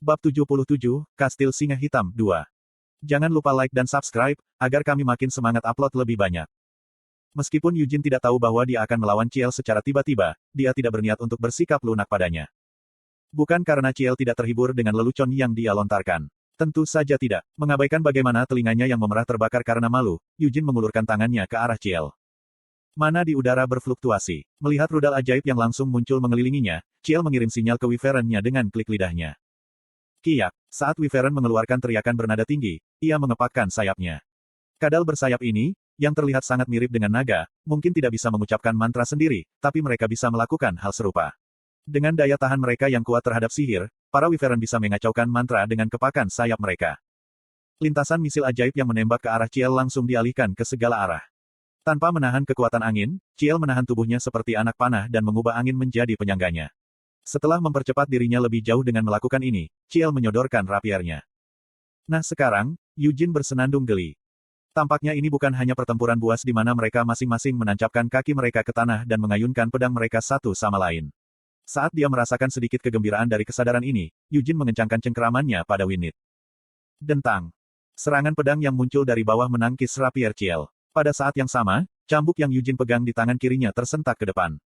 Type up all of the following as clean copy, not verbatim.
Bab 77, Kastil Singa Hitam 2. Jangan lupa like dan subscribe, agar kami makin semangat upload lebih banyak. Meskipun Yujin tidak tahu bahwa dia akan melawan Ciel secara tiba-tiba, dia tidak berniat untuk bersikap lunak padanya. Bukan karena Ciel tidak terhibur dengan lelucon yang dia lontarkan. Tentu saja tidak. Mengabaikan bagaimana telinganya yang memerah terbakar karena malu, Yujin mengulurkan tangannya ke arah Ciel. Mana di udara berfluktuasi. Melihat rudal ajaib yang langsung muncul mengelilinginya, Ciel mengirim sinyal ke Wyvern-nya dengan klik lidahnya. Kiyak, saat Wyvern mengeluarkan teriakan bernada tinggi, ia mengepakkan sayapnya. Kadal bersayap ini, yang terlihat sangat mirip dengan naga, mungkin tidak bisa mengucapkan mantra sendiri, tapi mereka bisa melakukan hal serupa. Dengan daya tahan mereka yang kuat terhadap sihir, para Wyvern bisa mengacaukan mantra dengan kepakan sayap mereka. Lintasan misil ajaib yang menembak ke arah Ciel langsung dialihkan ke segala arah. Tanpa menahan kekuatan angin, Ciel menahan tubuhnya seperti anak panah dan mengubah angin menjadi penyangganya. Setelah mempercepat dirinya lebih jauh dengan melakukan ini, Ciel menyodorkan rapiernya. Nah sekarang, Yujin bersenandung geli. Tampaknya ini bukan hanya pertempuran buas di mana mereka masing-masing menancapkan kaki mereka ke tanah dan mengayunkan pedang mereka satu sama lain. Saat dia merasakan sedikit kegembiraan dari kesadaran ini, Yujin mengencangkan cengkeramannya pada Winit. Dentang. Serangan pedang yang muncul dari bawah menangkis rapier Ciel. Pada saat yang sama, cambuk yang Yujin pegang di tangan kirinya tersentak ke depan.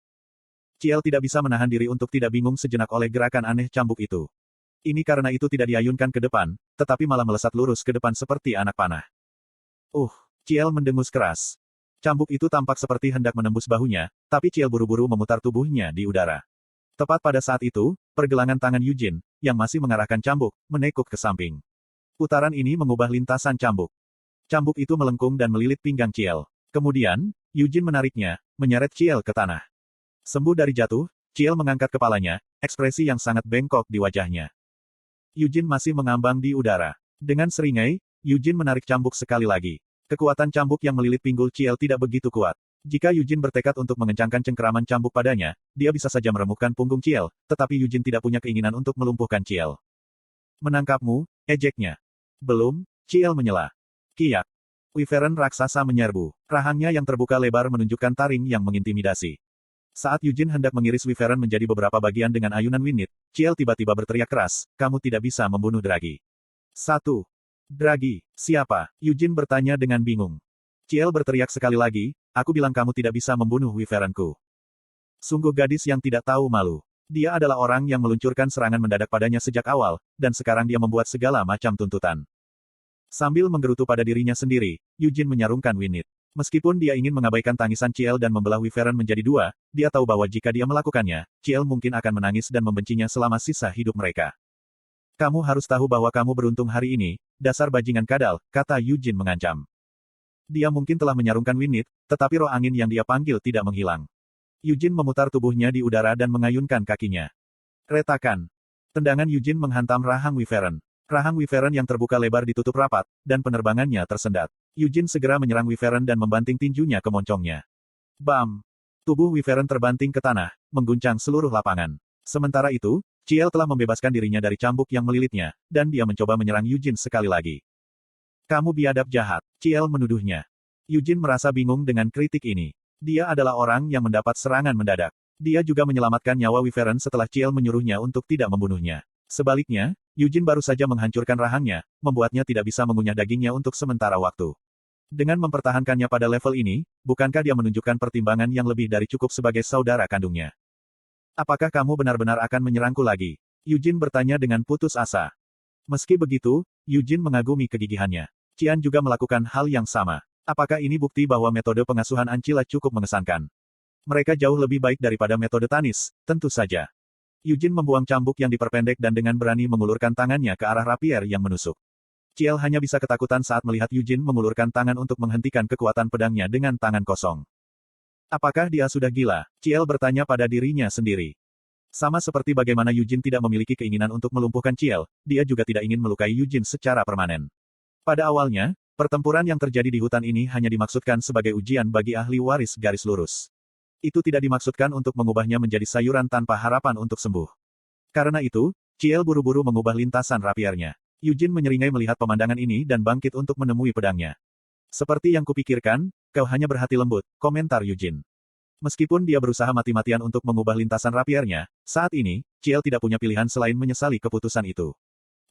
Ciel tidak bisa menahan diri untuk tidak bingung sejenak oleh gerakan aneh cambuk itu. Ini karena itu tidak diayunkan ke depan, tetapi malah melesat lurus ke depan seperti anak panah. Ciel mendengus keras. Cambuk itu tampak seperti hendak menembus bahunya, tapi Ciel buru-buru memutar tubuhnya di udara. Tepat pada saat itu, pergelangan tangan Yujin, yang masih mengarahkan cambuk, menekuk ke samping. Putaran ini mengubah lintasan cambuk. Cambuk itu melengkung dan melilit pinggang Ciel. Kemudian, Yujin menariknya, menyeret Ciel ke tanah. Sembuh dari jatuh, Ciel mengangkat kepalanya, ekspresi yang sangat bengkok di wajahnya. Yujin masih mengambang di udara. Dengan seringai, Yujin menarik cambuk sekali lagi. Kekuatan cambuk yang melilit pinggul Ciel tidak begitu kuat. Jika Yujin bertekad untuk mengencangkan cengkeraman cambuk padanya, dia bisa saja meremukkan punggung Ciel, tetapi Yujin tidak punya keinginan untuk melumpuhkan Ciel. Menangkapmu, ejeknya. Belum, Ciel menyela. Kiyak. Wyvern raksasa menyerbu. Rahangnya yang terbuka lebar menunjukkan taring yang mengintimidasi. Saat Yujin hendak mengiris Wyvern menjadi beberapa bagian dengan ayunan Winit, Ciel tiba-tiba berteriak keras, kamu tidak bisa membunuh Dragi. 1. Dragi, siapa? Yujin bertanya dengan bingung. Ciel berteriak sekali lagi, aku bilang kamu tidak bisa membunuh Wyvernku. Sungguh gadis yang tidak tahu malu. Dia adalah orang yang meluncurkan serangan mendadak padanya sejak awal, dan sekarang dia membuat segala macam tuntutan. Sambil menggerutu pada dirinya sendiri, Yujin menyarungkan Winit. Meskipun dia ingin mengabaikan tangisan Ciel dan membelah Wyvern menjadi dua, dia tahu bahwa jika dia melakukannya, Ciel mungkin akan menangis dan membencinya selama sisa hidup mereka. Kamu harus tahu bahwa kamu beruntung hari ini, dasar bajingan kadal, kata Yujin mengancam. Dia mungkin telah menyarungkan Winit, tetapi roh angin yang dia panggil tidak menghilang. Yujin memutar tubuhnya di udara dan mengayunkan kakinya. Retakan. Tendangan Yujin menghantam rahang Wyvern. Rahang Wyvern yang terbuka lebar ditutup rapat, dan penerbangannya tersendat. Yujin segera menyerang Wyvern dan membanting tinjunya ke moncongnya. Bam! Tubuh Wyvern terbanting ke tanah, mengguncang seluruh lapangan. Sementara itu, Ciel telah membebaskan dirinya dari cambuk yang melilitnya, dan dia mencoba menyerang Yujin sekali lagi. Kamu biadab jahat, Ciel menuduhnya. Yujin merasa bingung dengan kritik ini. Dia adalah orang yang mendapat serangan mendadak. Dia juga menyelamatkan nyawa Wyvern setelah Ciel menyuruhnya untuk tidak membunuhnya. Sebaliknya, Yujin baru saja menghancurkan rahangnya, membuatnya tidak bisa mengunyah dagingnya untuk sementara waktu. Dengan mempertahankannya pada level ini, bukankah dia menunjukkan pertimbangan yang lebih dari cukup sebagai saudara kandungnya? Apakah kamu benar-benar akan menyerangku lagi? Yujin bertanya dengan putus asa. Meski begitu, Yujin mengagumi kegigihannya. Qian juga melakukan hal yang sama. Apakah ini bukti bahwa metode pengasuhan Ancila cukup mengesankan? Mereka jauh lebih baik daripada metode Tanis, tentu saja. Yujin membuang cambuk yang diperpendek dan dengan berani mengulurkan tangannya ke arah rapier yang menusuk. Ciel hanya bisa ketakutan saat melihat Yujin mengulurkan tangan untuk menghentikan kekuatan pedangnya dengan tangan kosong. Apakah dia sudah gila? Ciel bertanya pada dirinya sendiri. Sama seperti bagaimana Yujin tidak memiliki keinginan untuk melumpuhkan Ciel, dia juga tidak ingin melukai Yujin secara permanen. Pada awalnya, pertempuran yang terjadi di hutan ini hanya dimaksudkan sebagai ujian bagi ahli waris garis lurus. Itu tidak dimaksudkan untuk mengubahnya menjadi sayuran tanpa harapan untuk sembuh. Karena itu, Ciel buru-buru mengubah lintasan rapiernya. Yujin menyeringai melihat pemandangan ini dan bangkit untuk menemui pedangnya. Seperti yang kupikirkan, kau hanya berhati lembut, komentar Yujin. Meskipun dia berusaha mati-matian untuk mengubah lintasan rapiernya, saat ini, Ciel tidak punya pilihan selain menyesali keputusan itu.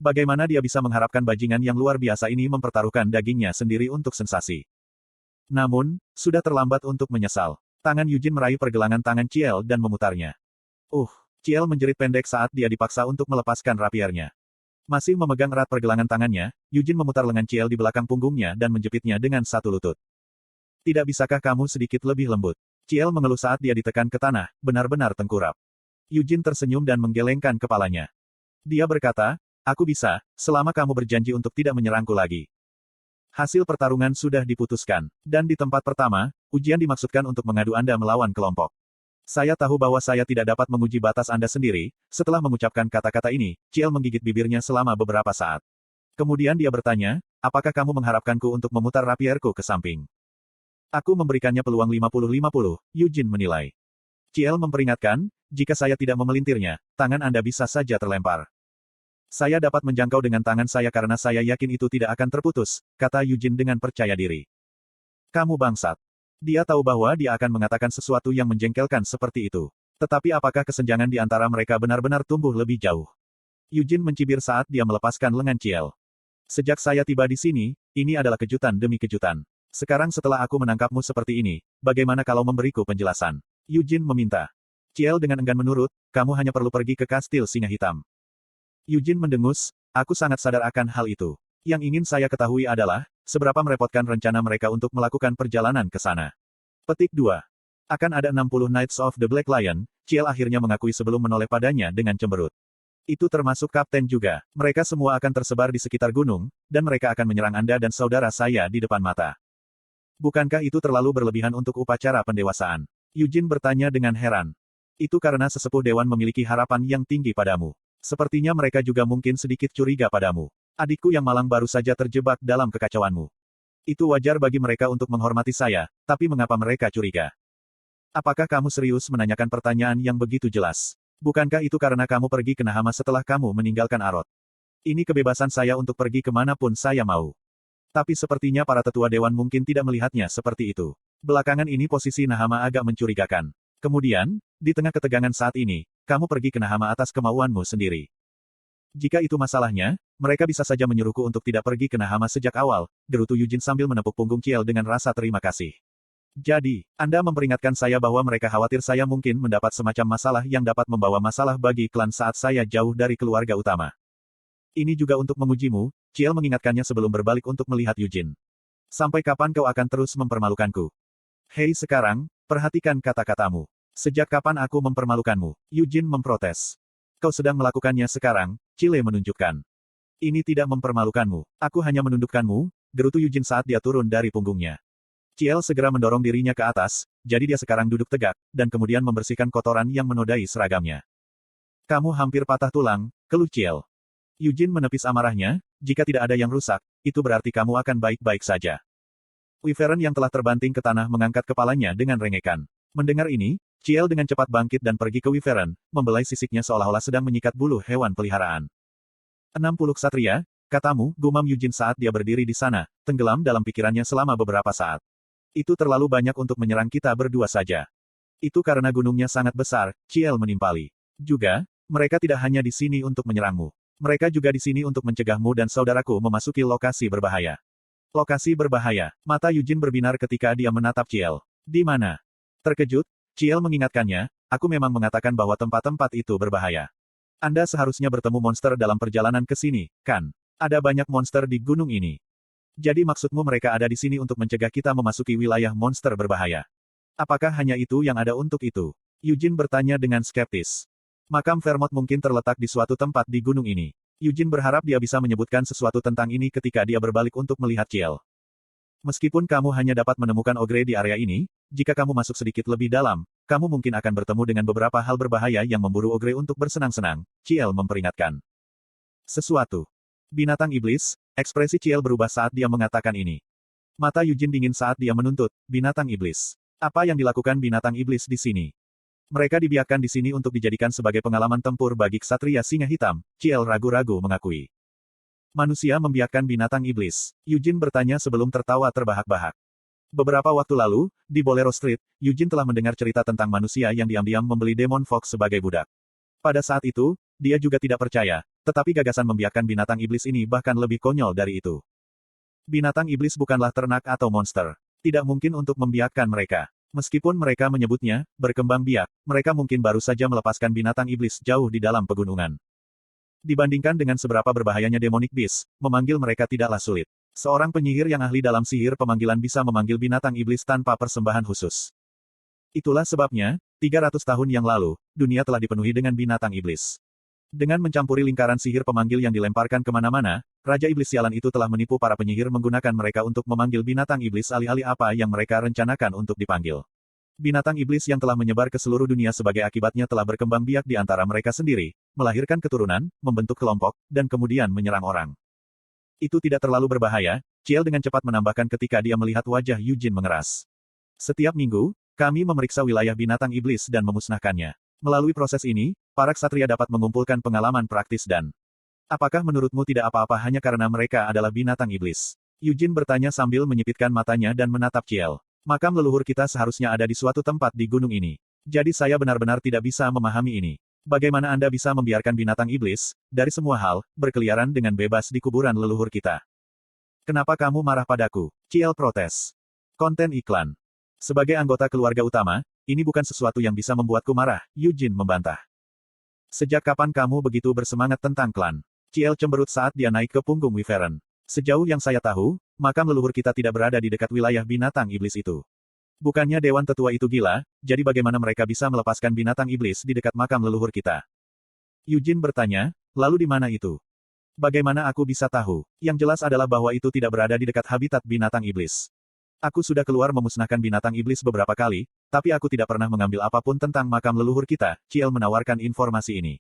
Bagaimana dia bisa mengharapkan bajingan yang luar biasa ini mempertaruhkan dagingnya sendiri untuk sensasi? Namun, sudah terlambat untuk menyesal. Tangan Eugene meraih pergelangan tangan Ciel dan memutarnya. Ciel menjerit pendek saat dia dipaksa untuk melepaskan rapiernya. Masih memegang erat pergelangan tangannya, Eugene memutar lengan Ciel di belakang punggungnya dan menjepitnya dengan satu lutut. Tidak bisakah kamu sedikit lebih lembut? Ciel mengeluh saat dia ditekan ke tanah, benar-benar tengkurap. Eugene tersenyum dan menggelengkan kepalanya. Dia berkata, aku bisa, selama kamu berjanji untuk tidak menyerangku lagi. Hasil pertarungan sudah diputuskan, dan di tempat pertama, ujian dimaksudkan untuk mengadu Anda melawan kelompok. Saya tahu bahwa saya tidak dapat menguji batas Anda sendiri. Setelah mengucapkan kata-kata ini, Ciel menggigit bibirnya selama beberapa saat. Kemudian dia bertanya, apakah kamu mengharapkanku untuk memutar rapierku ke samping? Aku memberikannya peluang 50-50, Eugene menilai. Ciel memperingatkan, jika saya tidak memelintirnya, tangan Anda bisa saja terlempar. Saya dapat menjangkau dengan tangan saya karena saya yakin itu tidak akan terputus, kata Eugene dengan percaya diri. Kamu bangsat. Dia tahu bahwa dia akan mengatakan sesuatu yang menjengkelkan seperti itu. Tetapi apakah kesenjangan di antara mereka benar-benar tumbuh lebih jauh? Eugene mencibir saat dia melepaskan lengan Ciel. Sejak saya tiba di sini, ini adalah kejutan demi kejutan. Sekarang setelah aku menangkapmu seperti ini, bagaimana kalau memberiku penjelasan? Eugene meminta. Ciel dengan enggan menurut, kamu hanya perlu pergi ke kastil singa hitam. Eugene mendengus, aku sangat sadar akan hal itu. Yang ingin saya ketahui adalah, seberapa merepotkan rencana mereka untuk melakukan perjalanan ke sana. Petik 2. Akan ada 60 Knights of the Black Lion, Ciel akhirnya mengakui sebelum menoleh padanya dengan cemberut. Itu termasuk kapten juga. Mereka semua akan tersebar di sekitar gunung, dan mereka akan menyerang Anda dan saudara saya di depan mata. Bukankah itu terlalu berlebihan untuk upacara pendewasaan? Eugene bertanya dengan heran. Itu karena sesepuh dewan memiliki harapan yang tinggi padamu. Sepertinya mereka juga mungkin sedikit curiga padamu. Adikku yang malang baru saja terjebak dalam kekacauanmu. Itu wajar bagi mereka untuk menghormati saya, tapi mengapa mereka curiga? Apakah kamu serius menanyakan pertanyaan yang begitu jelas? Bukankah itu karena kamu pergi ke Nahama setelah kamu meninggalkan Arot? Ini kebebasan saya untuk pergi kemanapun saya mau. Tapi sepertinya para tetua dewan mungkin tidak melihatnya seperti itu. Belakangan ini posisi Nahama agak mencurigakan. Kemudian, di tengah ketegangan saat ini, kamu pergi ke Nahama atas kemauanmu sendiri. Jika itu masalahnya, mereka bisa saja menyuruhku untuk tidak pergi ke Nahama sejak awal, gerutu Eugene sambil menepuk punggung Ciel dengan rasa terima kasih. Jadi, Anda memperingatkan saya bahwa mereka khawatir saya mungkin mendapat semacam masalah yang dapat membawa masalah bagi klan saat saya jauh dari keluarga utama. Ini juga untuk mengujimu, Ciel mengingatkannya sebelum berbalik untuk melihat Eugene. Sampai kapan kau akan terus mempermalukanku? Hei sekarang, perhatikan kata-katamu. Sejak kapan aku mempermalukanmu? Eugene memprotes. Kau sedang melakukannya sekarang, Ciel menunjukkan. Ini tidak mempermalukanmu. Aku hanya menundukkanmu, gerutu Eugene saat dia turun dari punggungnya. Ciel segera mendorong dirinya ke atas, jadi dia sekarang duduk tegak, dan kemudian membersihkan kotoran yang menodai seragamnya. Kamu hampir patah tulang, keluh Ciel. Eugene menepis amarahnya, jika tidak ada yang rusak, itu berarti kamu akan baik-baik saja. Wyvern yang telah terbanting ke tanah mengangkat kepalanya dengan rengekan. Mendengar ini, Ciel dengan cepat bangkit dan pergi ke Wyvern, membelai sisiknya seolah-olah sedang menyikat bulu hewan peliharaan. 60 ksatria, katamu, gumam Eugene saat dia berdiri di sana, tenggelam dalam pikirannya selama beberapa saat. Itu terlalu banyak untuk menyerang kita berdua saja. Itu karena gunungnya sangat besar, Ciel menimpali. Juga, mereka tidak hanya di sini untuk menyerangmu. Mereka juga di sini untuk mencegahmu dan saudaraku memasuki lokasi berbahaya. Lokasi berbahaya. Mata Eugene berbinar ketika dia menatap Ciel. Di mana? Terkejut, Ciel mengingatkannya, aku memang mengatakan bahwa tempat-tempat itu berbahaya. Anda seharusnya bertemu monster dalam perjalanan ke sini, kan? Ada banyak monster di gunung ini. Jadi maksudmu mereka ada di sini untuk mencegah kita memasuki wilayah monster berbahaya? Apakah hanya itu yang ada untuk itu? Eugene bertanya dengan skeptis. Makam Vermont mungkin terletak di suatu tempat di gunung ini. Eugene berharap dia bisa menyebutkan sesuatu tentang ini ketika dia berbalik untuk melihat Ciel. Meskipun kamu hanya dapat menemukan ogre di area ini, jika kamu masuk sedikit lebih dalam, kamu mungkin akan bertemu dengan beberapa hal berbahaya yang memburu ogre untuk bersenang-senang, Ciel memperingatkan. Sesuatu. Binatang iblis, ekspresi Ciel berubah saat dia mengatakan ini. Mata Eugene dingin saat dia menuntut, binatang iblis. Apa yang dilakukan binatang iblis di sini? Mereka dibiarkan di sini untuk dijadikan sebagai pengalaman tempur bagi ksatria singa hitam, Ciel ragu-ragu mengakui. Manusia membiarkan binatang iblis. Eugene bertanya sebelum tertawa terbahak-bahak. Beberapa waktu lalu, di Bolero Street, Eugene telah mendengar cerita tentang manusia yang diam-diam membeli Demon Fox sebagai budak. Pada saat itu, dia juga tidak percaya, Tetapi gagasan membiarkan binatang iblis ini bahkan lebih konyol dari itu. Binatang iblis bukanlah ternak atau monster. Tidak mungkin untuk membiarkan mereka. Meskipun mereka menyebutnya berkembang biak, mereka mungkin baru saja melepaskan binatang iblis jauh di dalam pegunungan. Dibandingkan dengan seberapa berbahayanya demonic beast, memanggil mereka tidaklah sulit. Seorang penyihir yang ahli dalam sihir pemanggilan bisa memanggil binatang iblis tanpa persembahan khusus. Itulah sebabnya, 300 tahun yang lalu, dunia telah dipenuhi dengan binatang iblis. Dengan mencampuri lingkaran sihir pemanggil yang dilemparkan kemana-mana, Raja Iblis sialan itu telah menipu para penyihir menggunakan mereka untuk memanggil binatang iblis alih-alih apa yang mereka rencanakan untuk dipanggil. Binatang iblis yang telah menyebar ke seluruh dunia sebagai akibatnya telah berkembang biak di antara mereka sendiri, melahirkan keturunan, membentuk kelompok, dan kemudian menyerang orang. Itu tidak terlalu berbahaya, Ciel dengan cepat menambahkan ketika dia melihat wajah Eugene mengeras. Setiap minggu, kami memeriksa wilayah binatang iblis dan memusnahkannya. Melalui proses ini, para ksatria dapat mengumpulkan pengalaman praktis dan... Apakah menurutmu tidak apa-apa hanya karena mereka adalah binatang iblis? Eugene bertanya sambil menyipitkan matanya dan menatap Ciel. Makam leluhur kita seharusnya ada di suatu tempat di gunung ini. Jadi saya benar-benar tidak bisa memahami ini. Bagaimana Anda bisa membiarkan binatang iblis, dari semua hal, berkeliaran dengan bebas di kuburan leluhur kita? Kenapa kamu marah padaku? Ciel protes. Konten iklan. Sebagai anggota keluarga utama, ini bukan sesuatu yang bisa membuatku marah, Eugene membantah. Sejak kapan kamu begitu bersemangat tentang klan? Ciel cemberut saat dia naik ke punggung Wyvern. Sejauh yang saya tahu, makam leluhur kita tidak berada di dekat wilayah binatang iblis itu. Bukannya dewan tetua itu gila, jadi bagaimana mereka bisa melepaskan binatang iblis di dekat makam leluhur kita? Eugene bertanya, lalu di mana itu? Bagaimana aku bisa tahu? Yang jelas adalah bahwa itu tidak berada di dekat habitat binatang iblis. Aku sudah keluar memusnahkan binatang iblis beberapa kali, tapi aku tidak pernah mengambil apapun tentang makam leluhur kita, Ciel menawarkan informasi ini.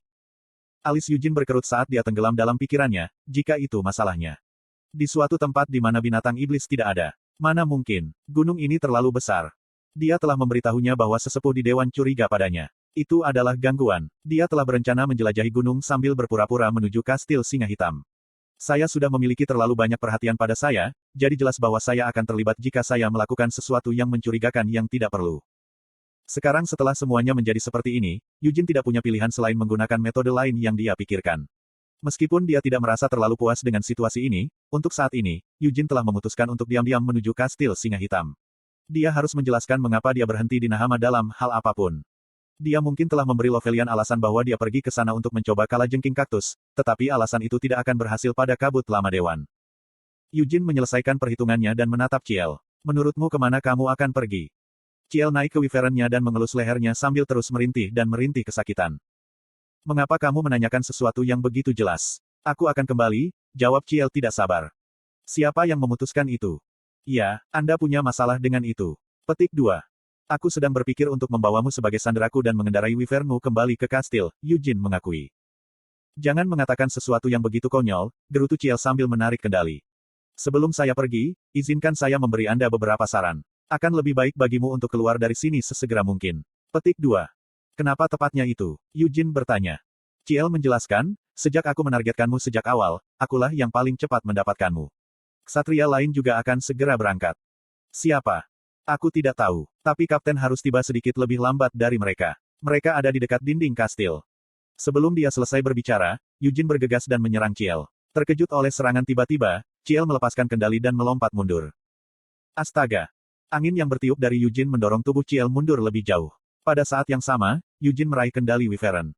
Alis Eugene berkerut saat dia tenggelam dalam pikirannya, jika itu masalahnya. Di suatu tempat di mana binatang iblis tidak ada. Mana mungkin, gunung ini terlalu besar. Dia telah memberitahunya bahwa sesepuh di dewan curiga padanya. Itu adalah gangguan. Dia telah berencana menjelajahi gunung sambil berpura-pura menuju kastil singa hitam. Saya sudah memiliki terlalu banyak perhatian pada saya, jadi jelas bahwa saya akan terlibat jika saya melakukan sesuatu yang mencurigakan yang tidak perlu. Sekarang setelah semuanya menjadi seperti ini, Eugene tidak punya pilihan selain menggunakan metode lain yang dia pikirkan. Meskipun dia tidak merasa terlalu puas dengan situasi ini, untuk saat ini, Eugene telah memutuskan untuk diam-diam menuju kastil singa hitam. Dia harus menjelaskan mengapa dia berhenti di Nahama dalam hal apapun. Dia mungkin telah memberi Lovelian alasan bahwa dia pergi ke sana untuk mencoba kalajengking kaktus, tetapi alasan itu tidak akan berhasil pada kabut lama dewan. Eugene menyelesaikan perhitungannya dan menatap Ciel. Menurutmu kemana kamu akan pergi? Ciel naik ke Wyvern-nya dan mengelus lehernya sambil terus merintih dan merintih kesakitan. Mengapa kamu menanyakan sesuatu yang begitu jelas? Aku akan kembali, jawab Ciel tidak sabar. Siapa yang memutuskan itu? Ya, Anda punya masalah dengan itu. Petik 2. Aku sedang berpikir untuk membawamu sebagai sanderaku dan mengendarai Wyvern-mu kembali ke kastil, Eugene mengakui. Jangan mengatakan sesuatu yang begitu konyol, gerutu Ciel sambil menarik kendali. Sebelum saya pergi, izinkan saya memberi Anda beberapa saran. Akan lebih baik bagimu untuk keluar dari sini sesegera mungkin. Petik 2. Kenapa tepatnya itu? Eugene bertanya. Ciel menjelaskan, sejak aku menargetkanmu sejak awal, akulah yang paling cepat mendapatkanmu. Ksatria lain juga akan segera berangkat. Siapa? Aku tidak tahu, tapi kapten harus tiba sedikit lebih lambat dari mereka. Mereka ada di dekat dinding kastil. Sebelum dia selesai berbicara, Eugene bergegas dan menyerang Ciel. Terkejut oleh serangan tiba-tiba, Ciel melepaskan kendali dan melompat mundur. Astaga! Angin yang bertiup dari Eugene mendorong tubuh Ciel mundur lebih jauh. Pada saat yang sama, Eugene meraih kendali Wyvern.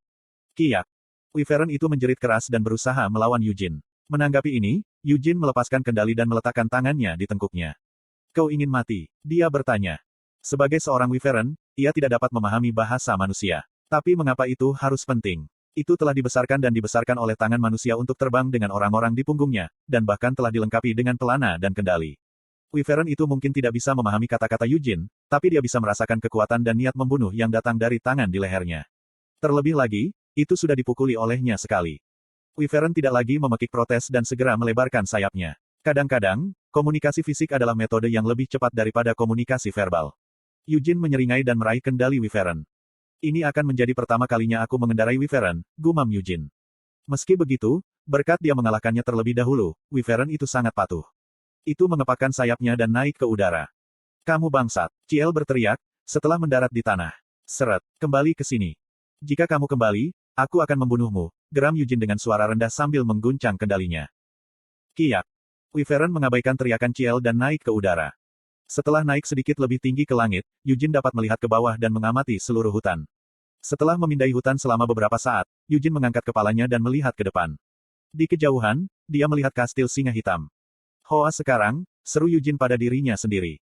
Kiak! Wyvern itu menjerit keras dan berusaha melawan Eugene. Menanggapi ini, Eugene melepaskan kendali dan meletakkan tangannya di tengkuknya. Kau ingin mati? Dia bertanya. Sebagai seorang Wyvern, ia tidak dapat memahami bahasa manusia. Tapi mengapa itu harus penting? Itu telah dibesarkan dan dibesarkan oleh tangan manusia untuk terbang dengan orang-orang di punggungnya, dan bahkan telah dilengkapi dengan pelana dan kendali. Wyvern itu mungkin tidak bisa memahami kata-kata Eugene, tapi dia bisa merasakan kekuatan dan niat membunuh yang datang dari tangan di lehernya. Terlebih lagi, itu sudah dipukuli olehnya sekali. Wyvern tidak lagi memekik protes dan segera melebarkan sayapnya. Kadang-kadang, komunikasi fisik adalah metode yang lebih cepat daripada komunikasi verbal. Eugene menyeringai dan meraih kendali Wyvern. Ini akan menjadi pertama kalinya aku mengendarai Wyvern, gumam Eugene. Meski begitu, berkat dia mengalahkannya terlebih dahulu, Wyvern itu sangat patuh. Itu mengepakkan sayapnya dan naik ke udara. Kamu bangsat, Ciel berteriak, setelah mendarat di tanah. Seret, kembali ke sini. Jika kamu kembali, aku akan membunuhmu, geram Yujin dengan suara rendah sambil mengguncang kendalinya. Kiyak. Wyvern mengabaikan teriakan Ciel dan naik ke udara. Setelah naik sedikit lebih tinggi ke langit, Yujin dapat melihat ke bawah dan mengamati seluruh hutan. Setelah memindai hutan selama beberapa saat, Yujin mengangkat kepalanya dan melihat ke depan. Di kejauhan, dia melihat kastil singa hitam. Hoa sekarang, seru Yujin pada dirinya sendiri.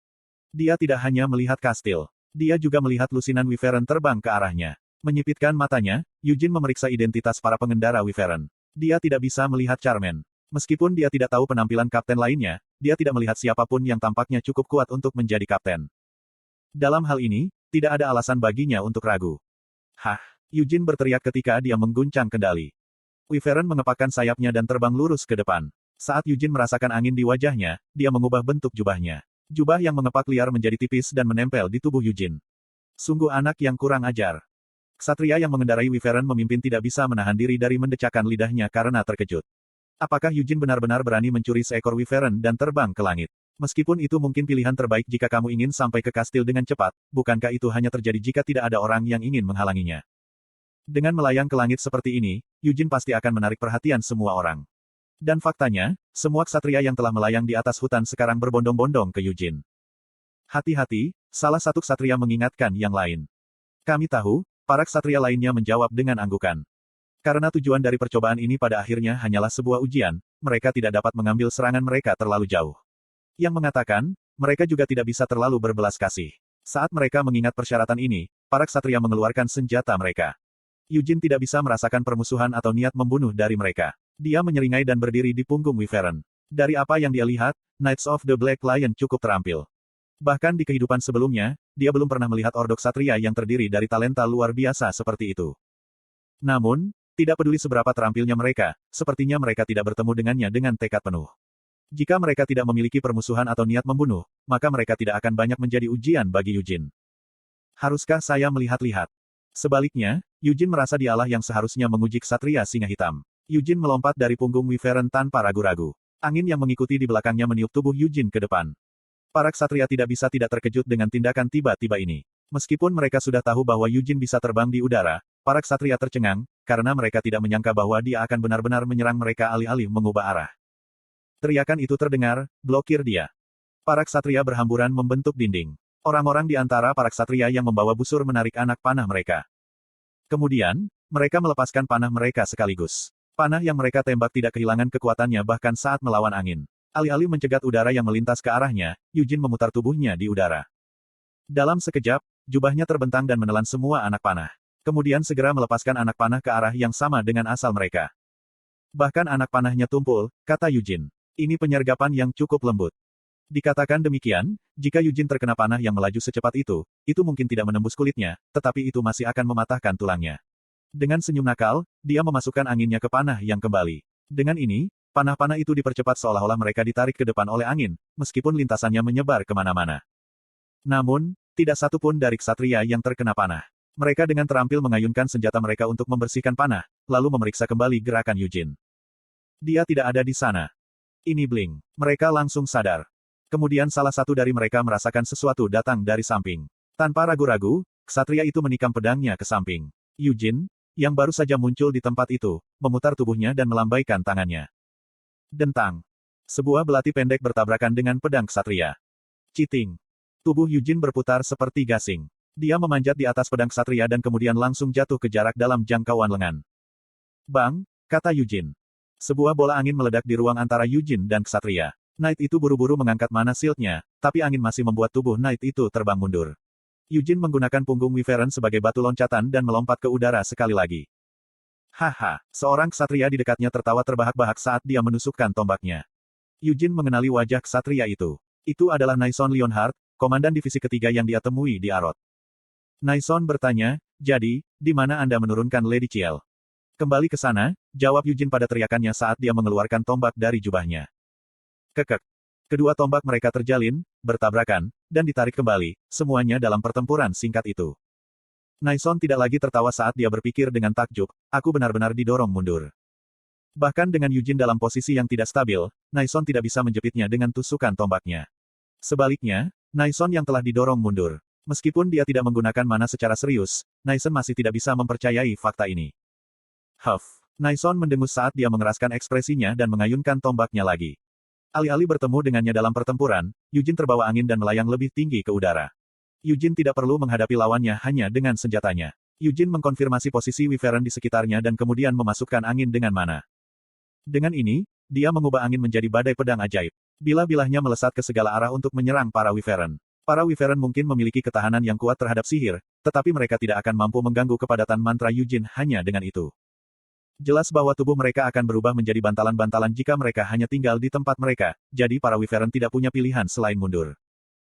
Dia tidak hanya melihat kastil. Dia juga melihat lusinan Wyvern terbang ke arahnya. Menyipitkan matanya, Yujin memeriksa identitas para pengendara Wyvern. Dia tidak bisa melihat Charmen. Meskipun dia tidak tahu penampilan kapten lainnya, dia tidak melihat siapapun yang tampaknya cukup kuat untuk menjadi kapten. Dalam hal ini, tidak ada alasan baginya untuk ragu. Hah! Yujin berteriak ketika dia mengguncang kendali. Wyvern mengepakkan sayapnya dan terbang lurus ke depan. Saat Yujin merasakan angin di wajahnya, dia mengubah bentuk jubahnya. Jubah yang mengepak liar menjadi tipis dan menempel di tubuh Yujin. Sungguh anak yang kurang ajar. Ksatria yang mengendarai Wyvern memimpin tidak bisa menahan diri dari mendecakkan lidahnya karena terkejut. Apakah Yujin benar-benar berani mencuri seekor Wyvern dan terbang ke langit? Meskipun itu mungkin pilihan terbaik jika kamu ingin sampai ke kastil dengan cepat, bukankah itu hanya terjadi jika tidak ada orang yang ingin menghalanginya? Dengan melayang ke langit seperti ini, Yujin pasti akan menarik perhatian semua orang. Dan faktanya, semua ksatria yang telah melayang di atas hutan sekarang berbondong-bondong ke Yujin. Hati-hati, salah satu ksatria mengingatkan yang lain. Kami tahu, para ksatria lainnya menjawab dengan anggukan. Karena tujuan dari percobaan ini pada akhirnya hanyalah sebuah ujian, mereka tidak dapat mengambil serangan mereka terlalu jauh. Yang mengatakan, mereka juga tidak bisa terlalu berbelas kasih. Saat mereka mengingat persyaratan ini, para ksatria mengeluarkan senjata mereka. Yujin tidak bisa merasakan permusuhan atau niat membunuh dari mereka. Dia menyeringai dan berdiri di punggung Wyvern. Dari apa yang dia lihat, Knights of the Black Lion cukup terampil. Bahkan di kehidupan sebelumnya, dia belum pernah melihat ordo ksatria yang terdiri dari talenta luar biasa seperti itu. Namun, tidak peduli seberapa terampilnya mereka, sepertinya mereka tidak bertemu dengannya dengan tekad penuh. Jika mereka tidak memiliki permusuhan atau niat membunuh, maka mereka tidak akan banyak menjadi ujian bagi Yujin. Haruskah saya melihat-lihat? Sebaliknya, Yujin merasa dialah yang seharusnya menguji ksatria singa hitam. Yujin melompat dari punggung Wyvern tanpa ragu-ragu. Angin yang mengikuti di belakangnya meniup tubuh Yujin ke depan. Para ksatria tidak bisa tidak terkejut dengan tindakan tiba-tiba ini. Meskipun mereka sudah tahu bahwa Yujin bisa terbang di udara, para ksatria tercengang, karena mereka tidak menyangka bahwa dia akan benar-benar menyerang mereka alih-alih mengubah arah. Teriakan itu terdengar, blokir dia. Para ksatria berhamburan membentuk dinding. Orang-orang di antara para ksatria yang membawa busur menarik anak panah mereka. Kemudian, mereka melepaskan panah mereka sekaligus. Panah yang mereka tembak tidak kehilangan kekuatannya bahkan saat melawan angin. Alih-alih mencegat udara yang melintas ke arahnya, Yujin memutar tubuhnya di udara. Dalam sekejap, jubahnya terbentang dan menelan semua anak panah. Kemudian segera melepaskan anak panah ke arah yang sama dengan asal mereka. Bahkan anak panahnya tumpul, kata Yujin. Ini penyergapan yang cukup lembut. Dikatakan demikian, jika Yujin terkena panah yang melaju secepat itu mungkin tidak menembus kulitnya, tetapi itu masih akan mematahkan tulangnya. Dengan senyum nakal, dia memasukkan anginnya ke panah yang kembali. Dengan ini, panah-panah itu dipercepat seolah-olah mereka ditarik ke depan oleh angin, meskipun lintasannya menyebar kemana-mana. Namun, tidak satu pun dari ksatria yang terkena panah. Mereka dengan terampil mengayunkan senjata mereka untuk membersihkan panah, lalu memeriksa kembali gerakan Yujin. Dia tidak ada di sana. Ini Bling. Mereka langsung sadar. Kemudian salah satu dari mereka merasakan sesuatu datang dari samping. Tanpa ragu-ragu, ksatria itu menikam pedangnya ke samping. Yujin, yang baru saja muncul di tempat itu, memutar tubuhnya dan melambaikan tangannya. Dentang. Sebuah belati pendek bertabrakan dengan pedang ksatria. Citing. Tubuh Yujin berputar seperti gasing. Dia memanjat di atas pedang ksatria dan kemudian langsung jatuh ke jarak dalam jangkauan lengan. Bang, kata Yujin. Sebuah bola angin meledak di ruang antara Yujin dan ksatria. Knight itu buru-buru mengangkat mana shield-nya, tapi angin masih membuat tubuh Knight itu terbang mundur. Yujin menggunakan punggung Wyvern sebagai batu loncatan dan melompat ke udara sekali lagi. Haha, seorang ksatria di dekatnya tertawa terbahak-bahak saat dia menusukkan tombaknya. Yujin mengenali wajah ksatria itu. Itu adalah Naison Leonhard, komandan divisi ketiga yang dia temui di Arot. Naison bertanya, jadi, di mana Anda menurunkan Lady Ciel? Kembali ke sana, jawab Yujin pada teriakannya saat dia mengeluarkan tombak dari jubahnya. Kekek. Kedua tombak mereka terjalin, bertabrakan, dan ditarik kembali, semuanya dalam pertempuran singkat itu. Naison tidak lagi tertawa saat dia berpikir dengan takjub, aku benar-benar didorong mundur. Bahkan dengan Yujin dalam posisi yang tidak stabil, Naison tidak bisa menjepitnya dengan tusukan tombaknya. Sebaliknya, Naison yang telah didorong mundur. Meskipun dia tidak menggunakan mana secara serius, Naison masih tidak bisa mempercayai fakta ini. Huff. Naison mendengus saat dia mengeraskan ekspresinya dan mengayunkan tombaknya lagi. Alih-alih bertemu dengannya dalam pertempuran, Yujin terbawa angin dan melayang lebih tinggi ke udara. Yujin tidak perlu menghadapi lawannya hanya dengan senjatanya. Yujin mengkonfirmasi posisi Wyvern di sekitarnya dan kemudian memasukkan angin dengan mana. Dengan ini, dia mengubah angin menjadi badai pedang ajaib. Bilah-bilahnya melesat ke segala arah untuk menyerang para Wyvern. Para Wyvern mungkin memiliki ketahanan yang kuat terhadap sihir, tetapi mereka tidak akan mampu mengganggu kepadatan mantra Yujin hanya dengan itu. Jelas bahwa tubuh mereka akan berubah menjadi bantalan-bantalan jika mereka hanya tinggal di tempat mereka, jadi para Wyvern tidak punya pilihan selain mundur.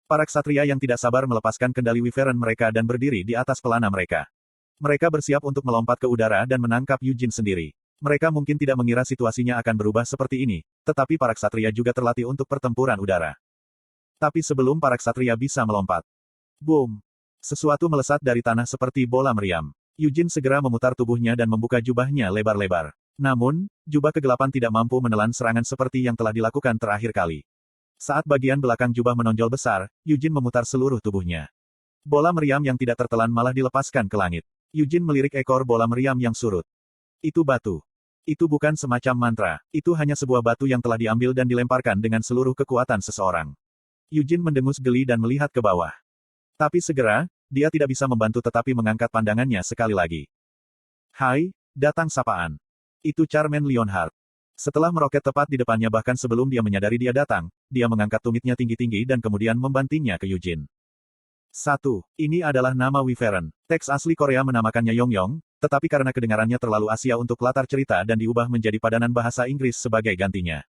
Para ksatria yang tidak sabar melepaskan kendali Wyvern mereka dan berdiri di atas pelana mereka. Mereka bersiap untuk melompat ke udara dan menangkap Yujin sendiri. Mereka mungkin tidak mengira situasinya akan berubah seperti ini, tetapi para ksatria juga terlatih untuk pertempuran udara. Tapi sebelum para ksatria bisa melompat, boom! Sesuatu melesat dari tanah seperti bola meriam. Yujin segera memutar tubuhnya dan membuka jubahnya lebar-lebar. Namun, jubah kegelapan tidak mampu menelan serangan seperti yang telah dilakukan terakhir kali. Saat bagian belakang jubah menonjol besar, Yujin memutar seluruh tubuhnya. Bola meriam yang tidak tertelan malah dilepaskan ke langit. Yujin melirik ekor bola meriam yang surut. Itu batu. Itu bukan semacam mantra, itu hanya sebuah batu yang telah diambil dan dilemparkan dengan seluruh kekuatan seseorang. Yujin mendengus geli dan melihat ke bawah. Tapi segera, dia tidak bisa membantu tetapi mengangkat pandangannya sekali lagi. Hai, datang sapaan. Itu Charmaine Leonhardt. Setelah meroket tepat di depannya bahkan sebelum dia menyadari dia datang, dia mengangkat tumitnya tinggi-tinggi dan kemudian membantingnya ke Yujin. 1. Ini adalah nama Wyvern. Teks asli Korea menamakannya Yongyong, tetapi karena kedengarannya terlalu Asia untuk latar cerita dan diubah menjadi padanan bahasa Inggris sebagai gantinya.